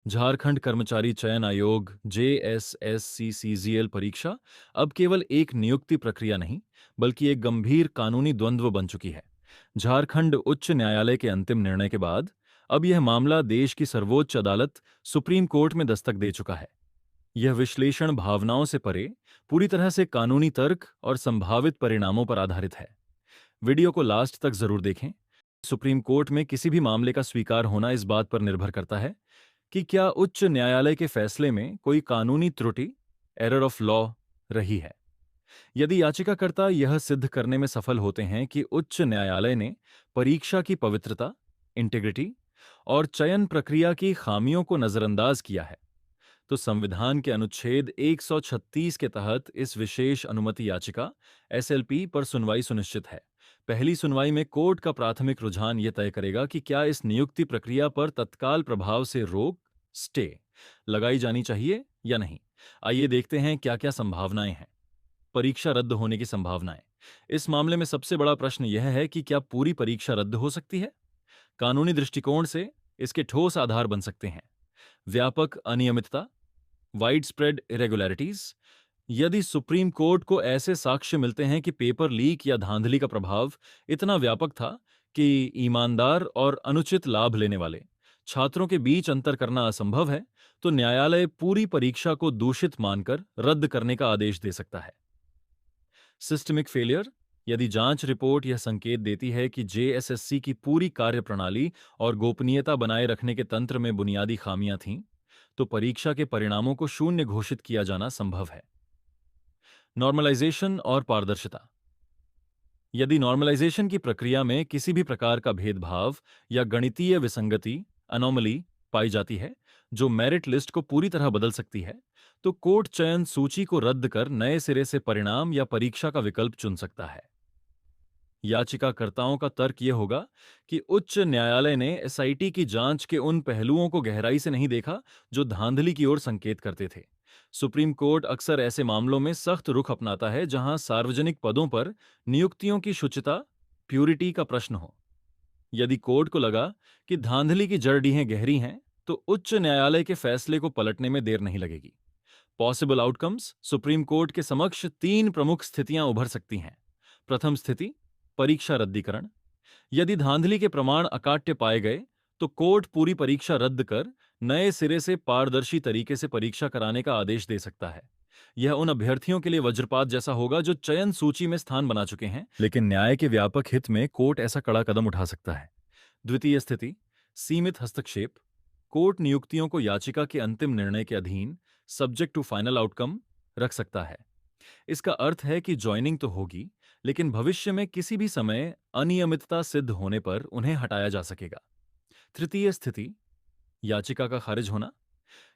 झारखंड कर्मचारी चयन आयोग JSSCCGL परीक्षा अब केवल एक नियुक्ति प्रक्रिया नहीं, बल्कि एक गंभीर कानूनी द्वंद्व बन चुकी है। झारखंड उच्च न्यायालय के अंतिम निर्णय के बाद अब यह मामला देश की सर्वोच्च अदालत सुप्रीम कोर्ट में दस्तक दे चुका है। यह विश्लेषण भावनाओं से परे पूरी तरह से कानूनी तर्क और संभावित परिणामों पर आधारित है। वीडियो को लास्ट तक जरूर देखें। सुप्रीम कोर्ट में किसी भी मामले का स्वीकार होना इस बात पर निर्भर करता है कि क्या उच्च न्यायालय के फैसले में कोई कानूनी त्रुटि, एरर ऑफ लॉ रही है। यदि याचिकाकर्ता यह सिद्ध करने में सफल होते हैं कि उच्च न्यायालय ने परीक्षा की पवित्रता, इंटीग्रिटी और चयन प्रक्रिया की खामियों को नजरअंदाज किया है, तो संविधान के अनुच्छेद 136 के तहत इस विशेष अनुमति याचिका SLP पर सुनवाई सुनिश्चित है। पहली सुनवाई में कोर्ट का प्राथमिक रुझान यह तय करेगा कि क्या इस नियुक्ति प्रक्रिया पर तत्काल प्रभाव से रोक, स्टे लगाई जानी चाहिए या नहीं। आइए देखते हैं क्या क्या संभावनाएं हैं। परीक्षा रद्द होने की संभावनाएं। इस मामले में सबसे बड़ा प्रश्न यह है कि क्या पूरी परीक्षा रद्द हो सकती है। कानूनी दृष्टिकोण से इसके ठोस आधार बन सकते हैं। व्यापक अनियमितता, वाइड स्प्रेड इरेगुलरिटीज। यदि सुप्रीम कोर्ट को ऐसे साक्ष्य मिलते हैं कि पेपर लीक या धांधली का प्रभाव इतना व्यापक था कि ईमानदार और अनुचित लाभ लेने वाले छात्रों के बीच अंतर करना असंभव है, तो न्यायालय पूरी परीक्षा को दूषित मानकर रद्द करने का आदेश दे सकता है। Systemic failure. यदि जांच रिपोर्ट यह संकेत देती है कि JSSC की पूरी कार्यप्रणाली और गोपनीयता बनाए रखने के तंत्र में बुनियादी खामियां थीं, तो परीक्षा के परिणामों को शून्य घोषित किया जाना संभव है। नॉर्मलाइजेशन और पारदर्शिता। यदि नॉर्मलाइजेशन की प्रक्रिया में किसी भी प्रकार का भेदभाव या गणितीय विसंगति, अनोमली पाई जाती है जो मेरिट लिस्ट को पूरी तरह बदल सकती है, तो कोर्ट चयन सूची को रद्द कर नए सिरे से परिणाम या परीक्षा का विकल्प चुन सकता है। याचिकाकर्ताओं का तर्क यह होगा कि उच्च न्यायालय ने SIT की जांच के उन पहलुओं को गहराई से नहीं देखा जो धांधली की ओर संकेत करते थे। सुप्रीम कोर्ट अक्सर ऐसे मामलों में सख्त रुख अपनाता है जहां सार्वजनिक पदों पर नियुक्तियों की शुचिता, प्यूरिटी का प्रश्न हो। यदि कोर्ट को लगा कि धांधली की जड़ीहें गहरी हैं, तो उच्च न्यायालय के फैसले को पलटने में देर नहीं लगेगी। Possible outcomes. सुप्रीम कोर्ट के समक्ष 3 प्रमुख स्थितियां उभर सकती हैं। प्रथम स्थिति, परीक्षा रद्दीकरण। यदि धांधली के प्रमाण अकाट्य पाए गए, तो कोर्ट पूरी परीक्षा रद्द कर नए सिरे से पारदर्शी तरीके से परीक्षा कराने का आदेश दे सकता है। यह उन अभ्यर्थियों के लिए वज्रपात जैसा होगा जो चयन सूची में स्थान बना चुके हैं, लेकिन न्याय के व्यापक हित में कोर्ट ऐसा कड़ा कदम उठा सकता है। द्वितीय स्थिति, सीमित हस्तक्षेप। कोर्ट नियुक्तियों को याचिका के अंतिम निर्णय के अधीन, सब्जेक्ट टू फाइनल आउटकम, रख सकता है। इसका अर्थ है कि ज्वाइनिंग तो होगी, लेकिन भविष्य में किसी भी समय अनियमितता सिद्ध होने पर उन्हें हटाया जा सकेगा। तृतीय स्थिति, याचिका का खारिज होना।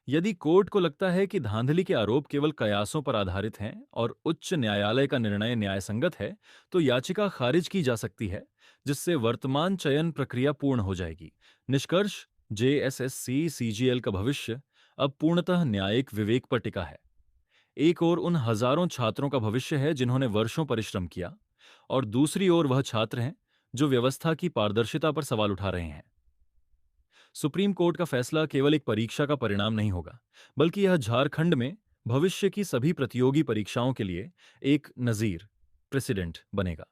यदि कोर्ट को लगता है कि धांधली के आरोप केवल कयासों पर आधारित हैं और उच्च न्यायालय का निर्णय न्यायसंगत है, तो याचिका खारिज की जा सकती है, जिससे वर्तमान चयन प्रक्रिया पूर्ण हो जाएगी। निष्कर्ष, JSSC CGL का भविष्य अब पूर्णतः न्यायिक विवेक पर टिका है। एक ओर उन हजारों छात्रों का भविष्य है जिन्होंने वर्षों परिश्रम किया, और दूसरी ओर वह छात्र हैं जो व्यवस्था की पारदर्शिता पर सवाल उठा रहे हैं। सुप्रीम कोर्ट का फैसला केवल एक परीक्षा का परिणाम नहीं होगा, बल्कि यह झारखंड में भविष्य की सभी प्रतियोगी परीक्षाओं के लिए एक नजीर, प्रेसिडेंट बनेगा।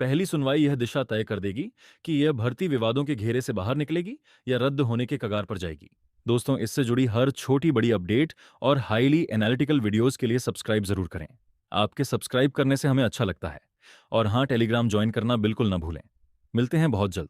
पहली सुनवाई यह दिशा तय कर देगी कि यह भर्ती विवादों के घेरे से बाहर निकलेगी या रद्द होने के कगार पर जाएगी। दोस्तों, इससे जुड़ी हर छोटी बड़ी अपडेट और हाईली एनालिटिकल वीडियोस के लिए सब्सक्राइब जरूर करें। आपके सब्सक्राइब करने से हमें अच्छा लगता है। और हाँ, टेलीग्राम ज्वाइन करना बिल्कुल ना भूलें। मिलते हैं बहुत जल्द।